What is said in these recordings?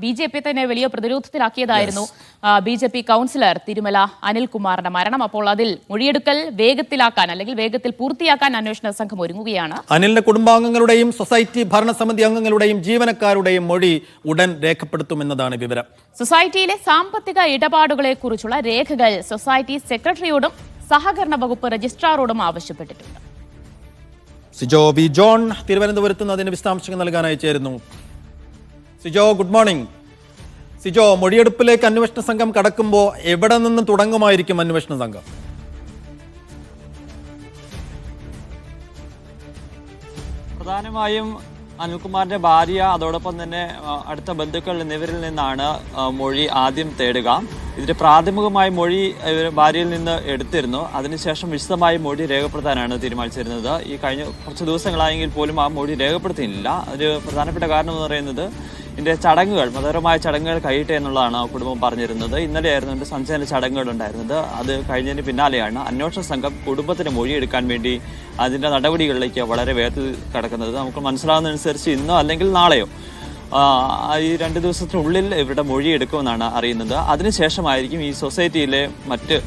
BJP തന്നെ വലിയ പ്രതിരോധത്തിലാക്കിയതായിരുന്നു BJP councillor Thirumala അനിൽകുമാറിന്റെ മരണം. അപ്പോൾ അതിൽ മൊഴിയെടുക്കൽ വേഗത്തിലാക്കാൻ അല്ലെങ്കിൽ വേഗത്തിൽ പൂർത്തിയാക്കാൻ അന്വേഷണ സംഘം ഒരുങ്ങുകയാണ്. അനിലിന്റെ കുടുംബാംഗങ്ങളുടെയും സൊസൈറ്റി ഭരണസമിതി അംഗങ്ങളുടെയും ജീവനക്കാരുടെയും മൊഴി ഉടൻ രേഖപ്പെടുത്തുമെന്നതാണ് വിവരം. സൊസൈറ്റിയിലെ സാമ്പത്തിക ഇടപാടുകളെ കുറിച്ചുള്ള രേഖകൾ സൊസൈറ്റി സെക്രട്ടറിയോടും സഹകരണ വകുപ്പ് രജിസ്ട്രാറോടും ആവശ്യപ്പെട്ടിട്ടുണ്ട്. സിജോ ബി ജോൺ തിരുവനന്തപുരത്ത് നിന്ന് അതിന് വിശദാംശങ്ങൾ നൽകാനായി ചേരുന്നു. Sijo, good morning. സിജോ, മൊഴിയെടുപ്പിലേക്ക് അന്വേഷണ സംഘം കടക്കുമ്പോൾ എവിടെ നിന്നും തുടങ്ങുമായിരിക്കും അന്വേഷണ സംഘം? പ്രധാനമായും അനിൽകുമാറിന്റെ ഭാര്യ, അതോടൊപ്പം തന്നെ അടുത്ത ബന്ധുക്കൾ എന്നിവരിൽ നിന്നാണ് മൊഴി ആദ്യം തേടുക. ഇതിന്റെ പ്രാഥമികമായ മൊഴി ഭാര്യയിൽ നിന്ന് എടുത്തിരുന്നു. അതിനുശേഷം വിശദമായ മൊഴി രേഖപ്പെടുത്താനാണ് തീരുമാനിച്ചിരുന്നത്. ഈ കഴിഞ്ഞ കുറച്ച് ദിവസങ്ങളായെങ്കിൽ പോലും ആ മൊഴി രേഖപ്പെടുത്തിയില്ല. ഒരു പ്രധാനപ്പെട്ട കാരണം എന്ന് പറയുന്നത് ഇതിന്റെ ചടങ്ങുകൾ, മതപരമായ ചടങ്ങുകൾ കഴിയട്ടെ എന്നുള്ളതാണ് കുടുംബം പറഞ്ഞിരുന്നത്. ഇന്നലെയായിരുന്നു ഇതിന്റെ സഞ്ചയന ചടങ്ങുകൾ ഉണ്ടായിരുന്നത്. അത് കഴിഞ്ഞതിന് പിന്നാലെയാണ് അന്വേഷണ സംഘം കുടുംബത്തിന് മൊഴിയെടുക്കാൻ വേണ്ടി അതിന്റെ നടപടികളിലേക്ക് വളരെ വേഗത്തിൽ കടക്കുന്നത്. നമുക്ക് മനസ്സിലാവുന്നതനുസരിച്ച് ഇന്നോ അല്ലെങ്കിൽ നാളെയോ ഈ 2 ദിവസത്തിനുള്ളിൽ ഇവരുടെ മൊഴി എടുക്കുമെന്നാണ് അറിയുന്നത്. അതിനുശേഷമായിരിക്കും ഈ സൊസൈറ്റിയിലെ മറ്റ്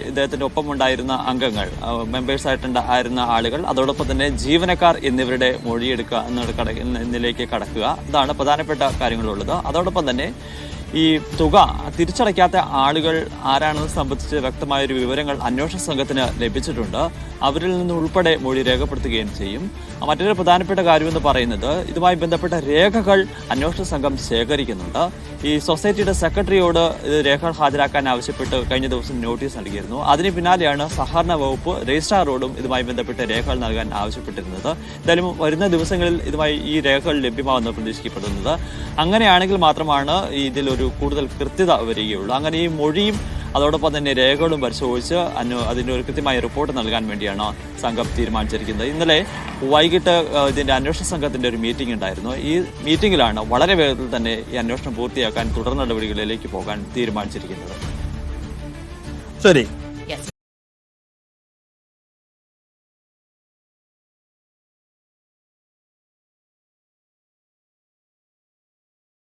ഇദ്ദേഹത്തിന്റെ ഒപ്പം ഉണ്ടായിരുന്ന അംഗങ്ങൾ, മെമ്പേഴ്സായിട്ടുണ്ടായിരുന്ന ആളുകൾ, അതോടൊപ്പം തന്നെ ജീവനക്കാർ എന്നിവരുടെ മൊഴിയെടുക്കുക എന്നതിലേക്ക് കടക്കുക. ഇതാണ് പ്രധാനപ്പെട്ട കാര്യങ്ങളുള്ളത്. അതോടൊപ്പം തന്നെ ഈ തുക തിരിച്ചടയ്ക്കാത്ത ആളുകൾ ആരാണെന്ന് സംബന്ധിച്ച് വ്യക്തമായൊരു വിവരങ്ങൾ അന്വേഷണ സംഘത്തിന് ലഭിച്ചിട്ടുണ്ട്. അവരിൽ നിന്ന് ഉൾപ്പെടെ മൊഴി രേഖപ്പെടുത്തുകയും ചെയ്യും. മറ്റൊരു പ്രധാനപ്പെട്ട കാര്യമെന്ന് പറയുന്നത് ഇതുമായി ബന്ധപ്പെട്ട രേഖകൾ അന്വേഷണ സംഘം ശേഖരിക്കുന്നുണ്ട്. ഈ സൊസൈറ്റിയുടെ സെക്രട്ടറിയോട് ഇത് രേഖകൾ ഹാജരാക്കാൻ ആവശ്യപ്പെട്ട് കഴിഞ്ഞ ദിവസം നോട്ടീസ് നൽകിയിരുന്നു. അതിന് പിന്നാലെയാണ് സഹകരണ വകുപ്പ് രജിസ്ട്രാറോടും ഇതുമായി ബന്ധപ്പെട്ട രേഖകൾ നൽകാൻ ആവശ്യപ്പെട്ടിരുന്നത്. എന്തായാലും വരുന്ന ദിവസങ്ങളിൽ ഇതുമായി ഈ രേഖകൾ ലഭ്യമാവുമെന്ന് പ്രതീക്ഷിക്കപ്പെടുന്നത്. അങ്ങനെയാണെങ്കിൽ മാത്രമാണ് ഇതിലൊരു കൂടുതൽ കൃത്യത വരികയുള്ളൂ. അങ്ങനെ ഈ മൊഴിയും അതോടൊപ്പം തന്നെ രേഖകളും പരിശോധിച്ച് അതിൻ്റെ ഒരു കൃത്യമായ റിപ്പോർട്ട് നൽകാൻ വേണ്ടിയാണ് സംഘം തീരുമാനിച്ചിരിക്കുന്നത്. ഇന്നലെ വൈകിട്ട് ഇതിൻ്റെ അന്വേഷണ സംഘത്തിൻ്റെ ഒരു മീറ്റിംഗ് ഉണ്ടായിരുന്നു. ഈ മീറ്റിംഗിലാണ് വളരെ വേഗത്തിൽ തന്നെ ഈ അന്വേഷണം പൂർത്തിയാക്കാൻ തുടർ നടപടികളിലേക്ക് പോകാൻ തീരുമാനിച്ചിരിക്കുന്നത്. ശരി.